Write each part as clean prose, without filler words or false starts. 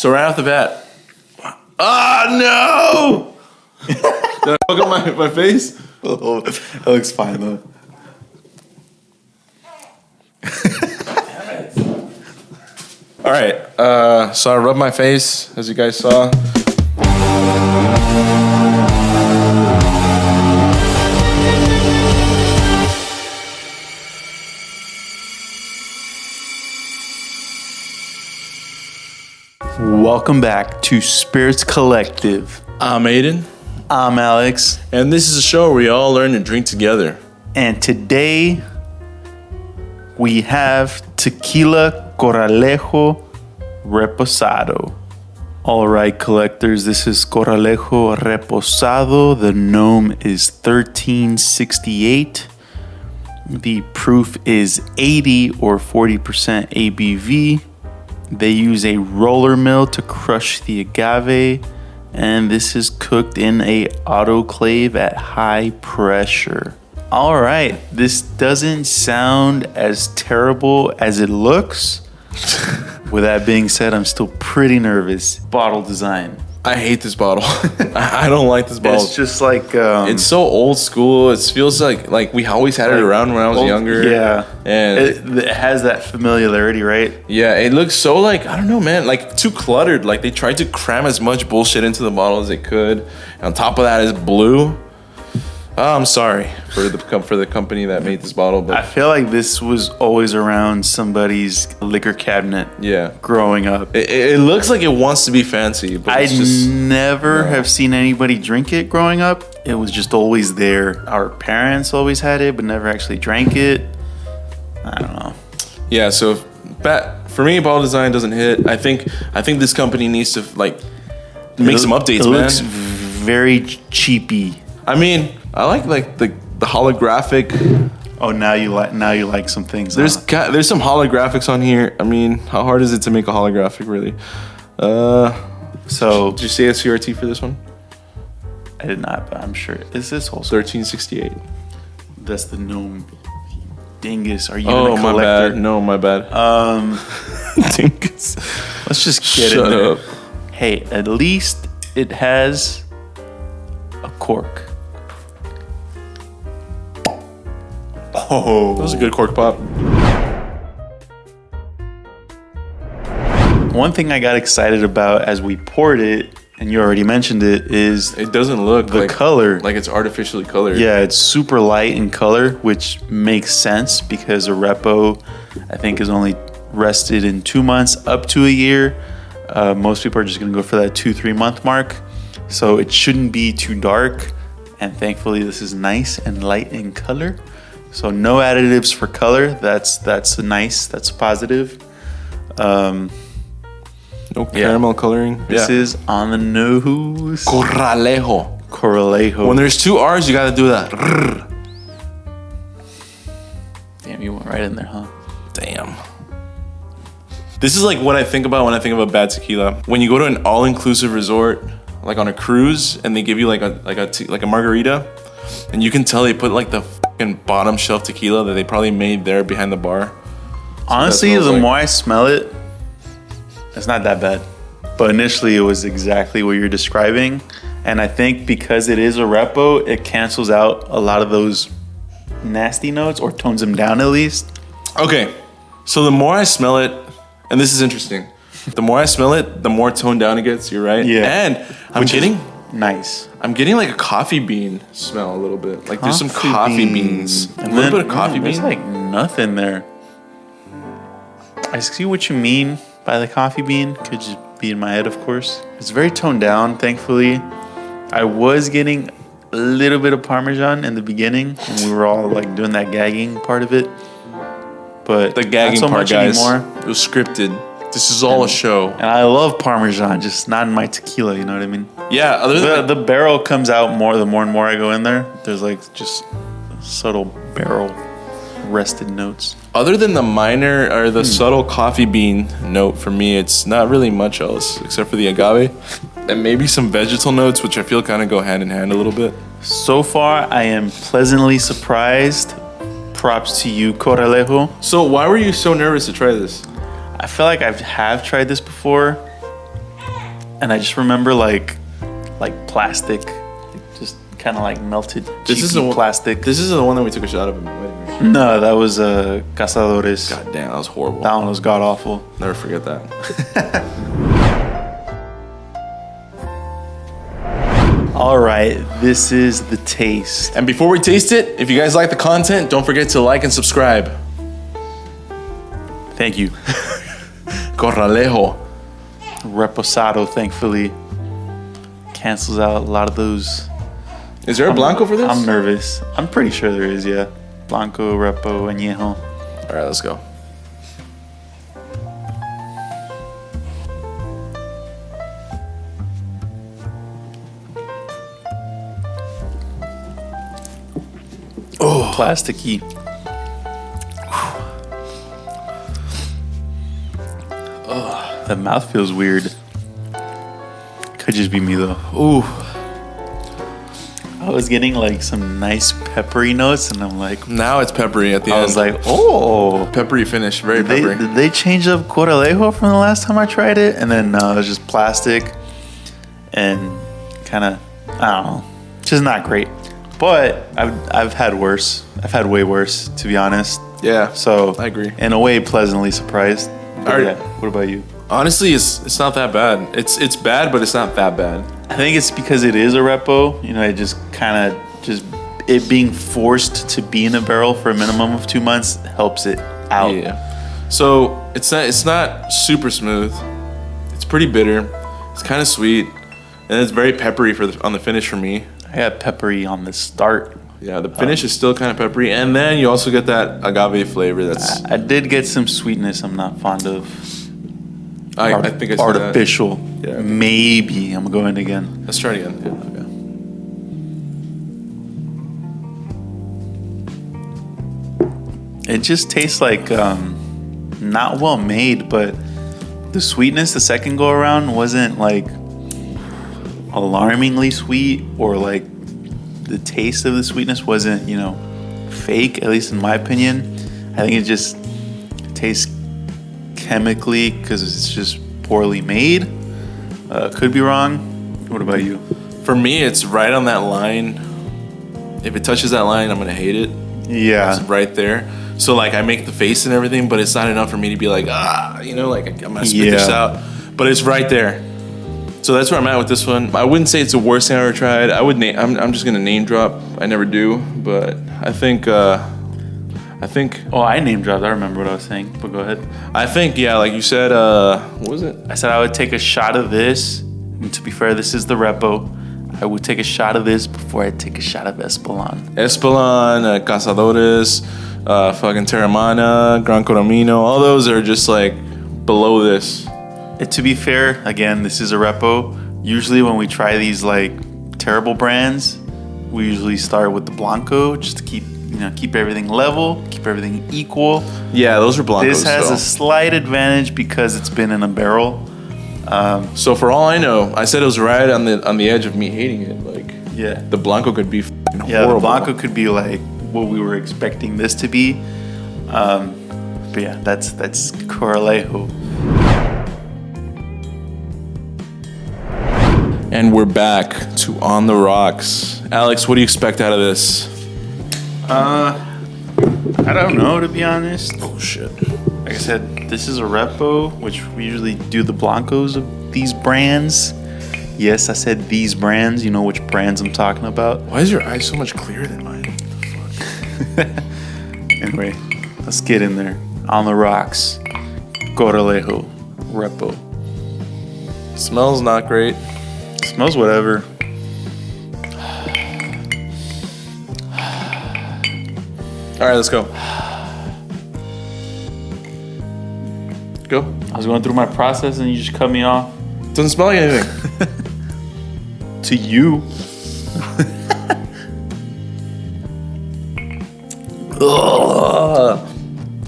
So right off the bat. No! Did I fuck up my face? Oh, that looks fine though. All right. So I rubbed my face, as you guys saw. Welcome back to Spirits Collective. I'm Adan. I'm Alex. And this is a show where we all learn to drink together. And today we have Tequila Corralejo Reposado. All right, collectors, this is Corralejo Reposado. The gnome is 1368. The proof is 80 or 40% ABV. They use a roller mill to crush the agave, and this is cooked in a autoclave at high pressure. All right, this doesn't sound as terrible as it looks. With that being said, I'm still pretty nervous. Bottle design. I hate this bottle. I don't like this bottle. It's just like it's so old school. It feels like we always had it around when I was younger. Yeah, and it has that familiarity, right? Yeah, it looks so like, I don't know, man, like too cluttered. Like they tried to cram as much bullshit into the bottle as they could. And on top of that is blue. Oh, I'm sorry for the company that made this bottle, but I feel like this was always around somebody's liquor cabinet. Yeah, growing up, it looks like it wants to be fancy, but I never have seen anybody drink it growing up. It was just always there. Our parents always had it, but never actually drank it. I don't know. Yeah, so for me, bottle design doesn't hit. I think this company needs to make some updates, man. It looks very cheapy. I mean, I like the holographic. Oh, now you like some things. There's some holographics on here. I mean, how hard is it to make a holographic, really? So did you say a CRT for this one? I did not, but I'm sure. Is this also 1368? That's the gnome. Dingus, are you a collector? My bad. No, my bad. Dingus. Let's just get Shut in there. up. Hey, at least it has a cork. Oh, that was a good cork pop. One thing I got excited about as we poured it, and you already mentioned it, is it doesn't look the color. Like it's artificially colored. Yeah, it's super light in color, which makes sense because a repo, I think, is only rested in 2 months up to a year. Most people are just going to go for that 2-3 month mark. So it shouldn't be too dark. And thankfully, this is nice and light in color. So no additives for color. That's nice. That's positive. No caramel coloring. This is on the nose. Corralejo. When there's 2 R's, you got to do that. Damn, you went right in there, huh? Damn. This is like what I think about when I think of a bad tequila. When you go to an all-inclusive resort, like on a cruise, and they give you like a margarita, and you can tell they put like the fucking bottom shelf tequila that they probably made there behind the bar. So honestly, the more I smell it, it's not that bad. But initially, it was exactly what you're describing, and I think because it is a repo, it cancels out a lot of those nasty notes or tones them down at least. Okay, so the more I smell it, and this is interesting, the more I smell it, the more toned down it gets. You're right. Yeah. And I'm getting nice. I'm getting like a coffee bean smell a little bit. Like there's some coffee beans. And a little bit of coffee bean. There's like nothing there. I see what you mean by the coffee bean. Could just be in my head, of course. It's very toned down, thankfully. I was getting a little bit of Parmesan in the beginning when we were all like doing that gagging part of it. But the gagging not so part, much guys, anymore. It was scripted. This is all a show. And I love Parmesan, just not in my tequila, you know what I mean? Yeah, other than the barrel comes out more the more and more I go in there. There's like just subtle barrel rested notes. Other than the minor or the subtle coffee bean note, for me, it's not really much else except for the agave and maybe some vegetal notes, which I feel kind of go hand in hand a little bit. So far, I am pleasantly surprised. Props to you, Corralejo. So why were you so nervous to try this? I feel like I have tried this before, and I just remember like plastic, just kind of like melted cheapy plastic. This is the one that we took a shot of. No, that was Cazadores. God damn, that was horrible. That one was god awful. Never forget that. All right, this is the taste. And before we taste it, if you guys like the content, don't forget to like and subscribe. Thank you. Corralejo. Reposado, thankfully, cancels out a lot of those. Is there a Blanco for this? I'm nervous. I'm pretty sure there is, yeah. Blanco, Repo, Añejo. All right, let's go. Oh, plasticky. That mouth feels weird. Could just be me though. Ooh. I was getting like some nice peppery notes, and I'm like, Now it's peppery at the end. I was like, oh, peppery finish, very peppery. did they change up Corralejo from the last time I tried it? And then it was just plastic and kind of, I don't know, just not great. But I've had worse. I've had way worse, to be honest. Yeah, So I agree. In a way, pleasantly surprised. But All right. yeah, what about you? Honestly, it's not that bad. It's bad, but it's not that bad. I think it's because it is a repo. You know, it just kind of it being forced to be in a barrel for a minimum of 2 months helps it out. Yeah. So it's not super smooth. It's pretty bitter. It's kind of sweet, and it's very peppery on the finish for me. I got peppery on the start. Yeah, the finish is still kind of peppery, and then you also get that agave flavor. That's I did get some sweetness I'm not fond of. I think I see artificial. that. Yeah. Maybe I'm going again. Let's try it again. Yeah, okay. It just tastes like not well made, but the sweetness the second go around wasn't like alarmingly sweet, or like the taste of the sweetness wasn't, fake, at least in my opinion. I think it just tastes chemically because it's just poorly made. Could be wrong. What about you? For me, it's right on that line. If it touches that line, I'm gonna hate it. Yeah. It's right there. So like I make the face and everything, but it's not enough for me to be like, like I'm gonna spit this out. But it's right there. So that's where I'm at with this one. I wouldn't say it's the worst thing I ever tried. I'm just gonna name drop. I never do, but I think. Oh, I name dropped. I remember what I was saying. But go ahead. I think, yeah, like you said. What was it? I said I would take a shot of this. And to be fair, this is the Repo. I would take a shot of this before I take a shot of Espolon. Espolon, Cazadores, fucking Terramana, Gran Coramino. All those are just like below this. To be fair, again, this is a Repo. Usually when we try these like terrible brands, we usually start with the Blanco just to keep everything level, keep everything equal. Yeah, those are Blancos. This has a slight advantage because it's been in a barrel. So for all I know, I said it was right on the edge of me hating it. Like, yeah, the Blanco could be horrible. The Blanco could be like what we were expecting this to be. But yeah, that's Corralejo. And we're back to On the Rocks. Alex, what do you expect out of this? I don't know, to be honest. Oh shit. Like I said, this is a Repo, which we usually do the Blancos of these brands. Yes, I said these brands. You know which brands I'm talking about. Why is your eye so much clearer than mine? Anyway, let's get in there. On the Rocks, Corralejo, Repo. Smells not great. Smells whatever. All right, let's go. Go. I was going through my process and you just cut me off. Doesn't smell like anything. To you.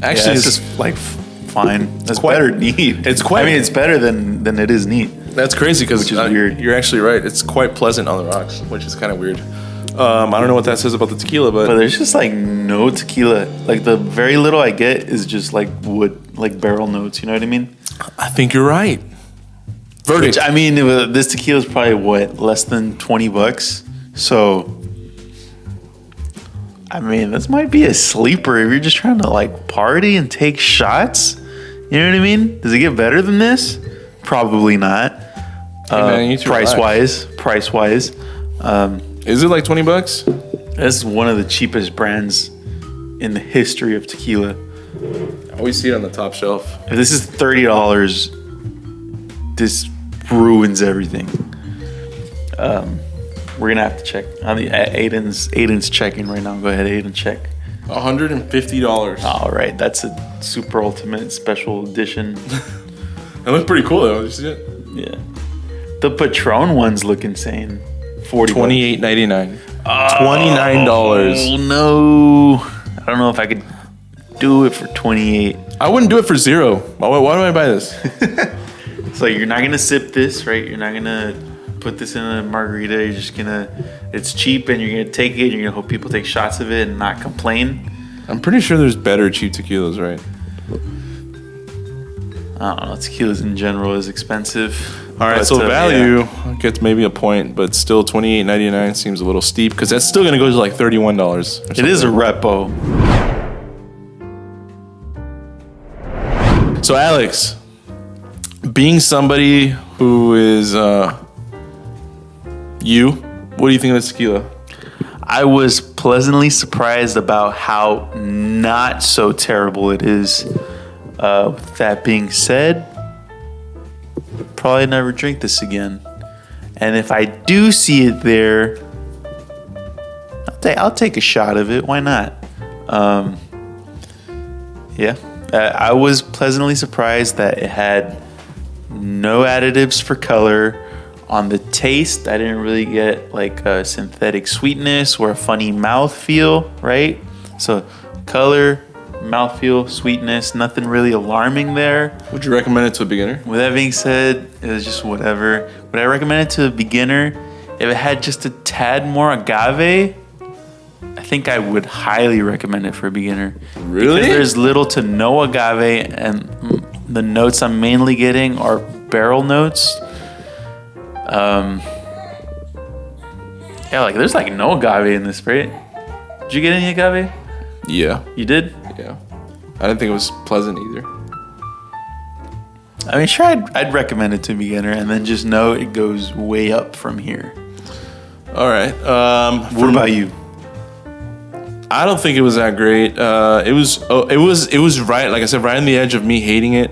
Actually, this is like fine. It's better neat. It's quite. I mean, it's better than it is neat. That's crazy because Which is weird. You're actually right. It's quite pleasant on the rocks, which is kind of weird. I don't know what that says about the tequila, but there's just like no tequila. Like the very little I get is just like wood, like barrel notes. You know what I mean? I think you're right. Verdict. Which, I mean, this tequila is probably what, less than $20. So, I mean, this might be a sleeper if you're just trying to like party and take shots. You know what I mean? Does it get better than this? Probably not. Man, you need to relax. Price wise. Is it like $20? That's one of the cheapest brands in the history of tequila. I always see it on the top shelf. If this is $30, this ruins everything. We're gonna have to check. Adan's checking right now. Go ahead, Adan, check. $150. All right, that's a super ultimate special edition. It looks pretty cool though. Did you see it? Yeah, the Patron ones look insane. $28.99. $29. Oh no! I don't know if I could do it for 28. I wouldn't do it for $0. Why do I buy this? So you're not gonna sip this, right? You're not gonna put this in a margarita. You're just gonna. It's cheap, and you're gonna take it. You're gonna hope people take shots of it and not complain. I'm pretty sure there's better cheap tequilas, right? I don't know. Tequilas in general is expensive. All right, so value gets maybe a point, but still $28.99 seems a little steep because that's still gonna go to like $31. It is a repo. So Alex, being somebody who is you, what do you think of this tequila? I was pleasantly surprised about how not so terrible it is. With that being said, probably never drink this again. And if I do see it there, I'll take a shot of it. Why not? I was pleasantly surprised that it had no additives for color. On the taste, I didn't really get like a synthetic sweetness or a funny mouthfeel, right? So color, mouthfeel, sweetness, nothing really alarming there. Would you recommend it to a beginner? With that being said, it was just whatever. Would I recommend it to a beginner? If it had just a tad more agave, I think I would highly recommend it for a beginner. Really? Because there's little to no agave, and the notes I'm mainly getting are barrel notes. Like there's like no agave in this, right? Did you get any agave? Yeah. You did? Yeah. I didn't think it was pleasant either. I mean, sure, I'd recommend it to a beginner, and then just know it goes way up from here. All right. What about you? I don't think it was that great. It was right, like I said, right on the edge of me hating it.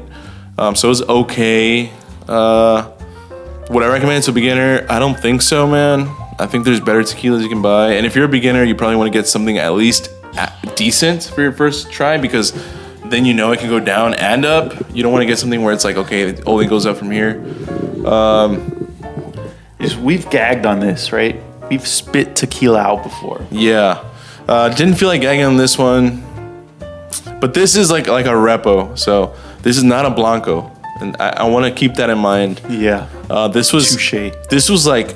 So it was okay. Would I recommend it to a beginner? I don't think so, man. I think there's better tequilas you can buy. And if you're a beginner, you probably want to get something at least decent for your first try because then you know it can go down and up. You don't want to get something where it's like, okay, it only goes up from here. We've gagged on this, right? We've spit tequila out before. Yeah. Didn't feel like gagging on this one. But this is like a repo. So this is not a Blanco. And I want to keep that in mind. Yeah. This was touche. This was like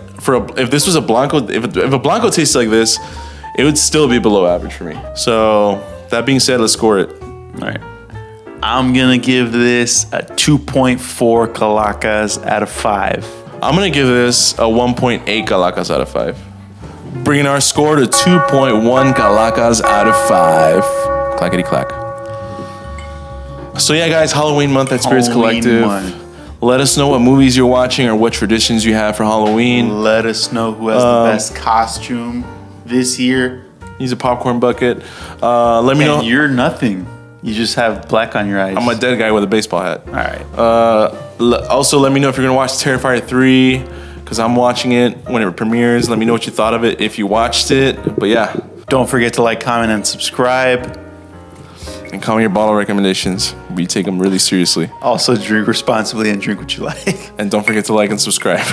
if this was a Blanco, if a Blanco tastes like this, it would still be below average for me. So that being said, let's score it. All right. I'm gonna give this a 2.4 Calacas out of 5. I'm gonna give this a 1.8 Calacas out of 5. Bringing our score to 2.1 Calacas out of 5. Clackety clack. So yeah, guys, Halloween month at Spirits Collective. Let us know what movies you're watching or what traditions you have for Halloween. Let us know who has the best costume this year. Use a popcorn bucket. Let me know. You're nothing. You just have black on your eyes. I'm a dead guy with a baseball hat. All right. Also, let me know if you're going to watch Terrifier 3 because I'm watching it when it premieres. Let me know what you thought of it if you watched it. But yeah. Don't forget to like, comment, and subscribe. And comment your bottle recommendations. We take them really seriously. Also, drink responsibly and drink what you like. And don't forget to like and subscribe.